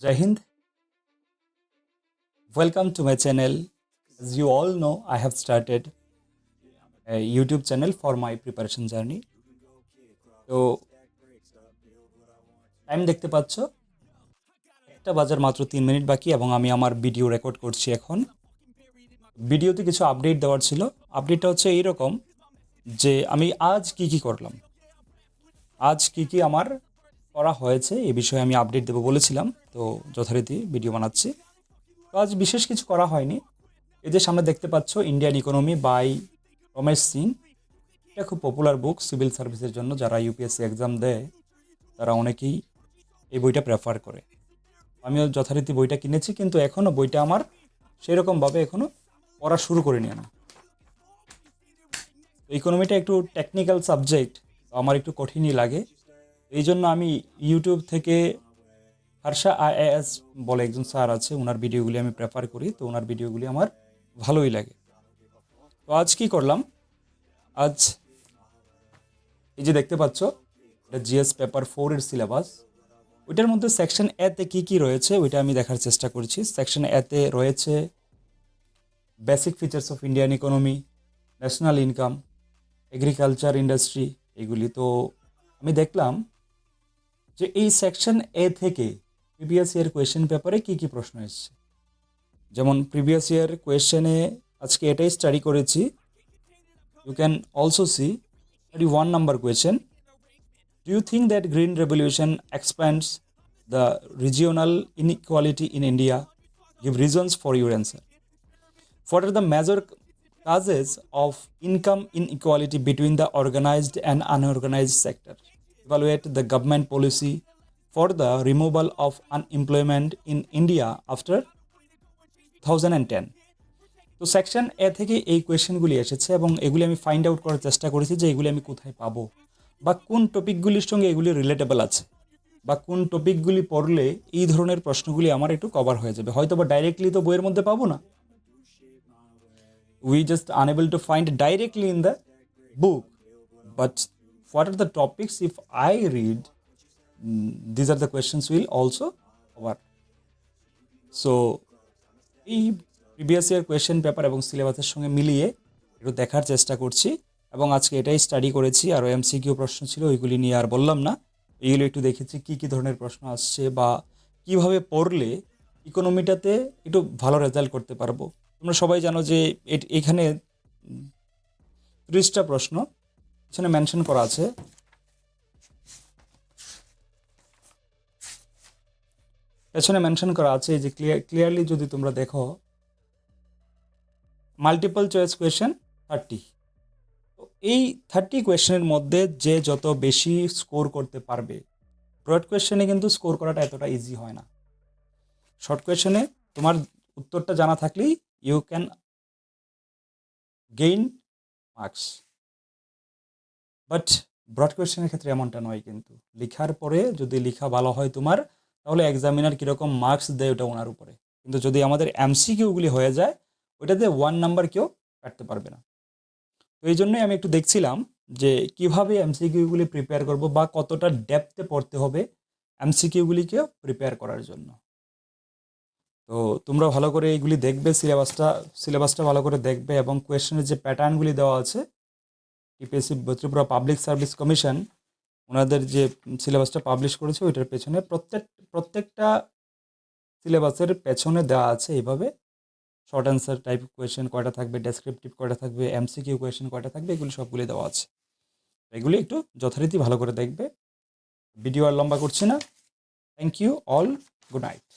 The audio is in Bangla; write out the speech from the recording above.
Jai Hind. Welcome to my channel. As you all know, I have started a YouTube channel for my preparation journey. তো টাইম দেখতে পাচ্ছ, একটা বাজার মাত্র 3 মিনিট বাকি এবং আমি আমার ভিডিও রেকর্ড করছি এখন। ভিডিওতে কিছু আপডেট দেওয়ার ছিল। আপডেটটা হচ্ছে এইরকম যে আমি আজ কি করলাম, আজ কি আমার করা হয়েছে এই বিষয়ে আমি আপডেট দেবো বলেছিলাম। তো যথারীতি ভিডিও বানাচ্ছি। তো আজ বিশেষ কিছু করা হয়নি। এই যে সামনে দেখতে পাচ্ছ Indian economy by Ramesh Singh. এটা খুব পপুলার বুক সিভিল সার্ভিসের জন্য, যারা ইউপিএসসি এক্সাম দেয় তারা অনেকেই এই বইটা প্রেফার করে। আমিও যথারীতি বইটা কিনেছি, কিন্তু এখনও বইটা আমার সেরকমভাবে এখনও পড়া শুরু করিনি আমি। ইকোনমিটা একটু টেকনিক্যাল সাবজেক্ট, আমার একটু কঠিনই লাগে। এই জন্য আমি ইউটিউব থেকে হার্ষা আইএএস বলে একজন স্যার আছে, ওনার ভিডিওগুলি আমি প্রেফার করি। তো ওনার ভিডিওগুলি আমার ভালোই লাগে। তো আজ কি করলাম, আজ এই যে দেখতে পাচ্ছ এটা জিএস পেপার 4 এর সিলেবাস। ওইটার মধ্যে সেকশন এতে কি রয়েছে ওইটা আমি দেখার চেষ্টা করছি। সেকশন এতে রয়েছে basic features of Indian economy, national income, agriculture industry, এগুলি। তো আমি দেখলাম যে এই সেকশন এ থেকে প্রিভিয়াস ইয়ার কোয়েশ্চেন পেপারে কি প্রশ্ন এসছে। যেমন প্রিভিয়াস ইয়ার কোয়েশ্চেনে আজকে এটাই স্টাডি করেছি। You can also see 1 number question. Do you think that Green Revolution expands the regional inequality in India? Give reasons for your answer. What are the major causes of income inequality between the organized and unorganized sector? Evaluate the government policy for the removal of unemployment in India after 2010. তো সেকশন এ থেকে এই কোয়েশ্চেনগুলি এসেছে এবং এগুলি আমি ফাইন্ড আউট করার চেষ্টা করেছি যে এগুলি আমি কোথায় পাবো, বা কোন টপিকগুলির সঙ্গে এগুলি রিলেটেবল আছে, বা কোন টপিকগুলি পড়লে এই ধরনের প্রশ্নগুলি আমার একটু কভার হয়ে যাবে। হয়তো বা ডাইরেক্টলি তো বইয়ের মধ্যে পাবো না, we just unable to find directly in the book, but what are the topics if I read, these are the questions will also cover. So এই প্রিভিয়াস ইয়ার কোয়েশ্চেন পেপার এবং সিলেবাসের সঙ্গে মিলিয়ে একটু দেখার চেষ্টা করছি এবং আজকে এটাই স্টাডি করেছি। আরও এমসিকিউ প্রশ্ন ছিল, ওইগুলি নিয়ে আর বললাম না। এইগুলো একটু দেখেছি কি ধরনের প্রশ্ন আসছে বা কিভাবে পড়লে ইকোনমিটাতে একটু ভালো রেজাল্ট করতে পারবো। তোমরা সবাই জানো যে এখানে 30টা প্রশ্ন এখানে মেনশন করা আছে। পেছনে মেনশন করা আছে যে ক্লিয়ারলি যদি তোমরা দেখো, মাল্টিপল চয়েস কোয়েশ্চেন 30। তো এই 30 কোয়েশ্চেনের মধ্যে যে যত বেশি স্কোর করতে পারবে, ব্রড কোয়েশ্চেনে কিন্তু স্কোর করাটা এতটা ইজি হয় না। শর্ট কোয়েশ্চেনে তোমার উত্তরটা জানা থাকলেই you can gain marks, but broad কোয়েশ্চেনের ক্ষেত্রে এমনটা নয়। কিন্তু লেখার পরে যদি লেখা ভালো হয় তোমার, তাহলে এক্সামিনার কীরকম মার্কস দেয় ওটা ওনার উপরে। কিন্তু যদি আমাদের এমসিকিউগুলি হয়ে যায়, ওইটাতে 1 নাম্বার কেউ কাটতে পারবে না। তো এই জন্যই আমি একটু দেখছিলাম যে কিভাবে এমসিকিউগুলি প্রিপেয়ার করব বা কতটা ডেপথে পড়তে হবে এমসিকিউগুলিকে প্রিপেয়ার করার জন্য। তো তোমরা ভালো করে এইগুলি দেখবে, সিলেবাসটা ভালো করে দেখবে এবং কোয়েশ্চেনের যে প্যাটার্নগুলি দেওয়া আছে, TPSC Tripura public service commission ওনাদের যে সিলেবাসটা পাবলিশ করেছে ওইটার পেছনে প্রত্যেকটা সিলেবাসের পেছনে দেওয়া আছে এইভাবে শর্ট অ্যান্সার টাইপ কোয়েশ্চেন কয়টা থাকবে, ডেসক্রিপটিভ কয়টা থাকবে, এমসিকিউ কোয়েশ্চেন কয়টা থাকবে, এগুলি সবগুলি দেওয়া আছে। এগুলি একটু যথারীতি ভালো করে দেখবে। ভিডিও আর লম্বা করছি না। Thank you all, good night.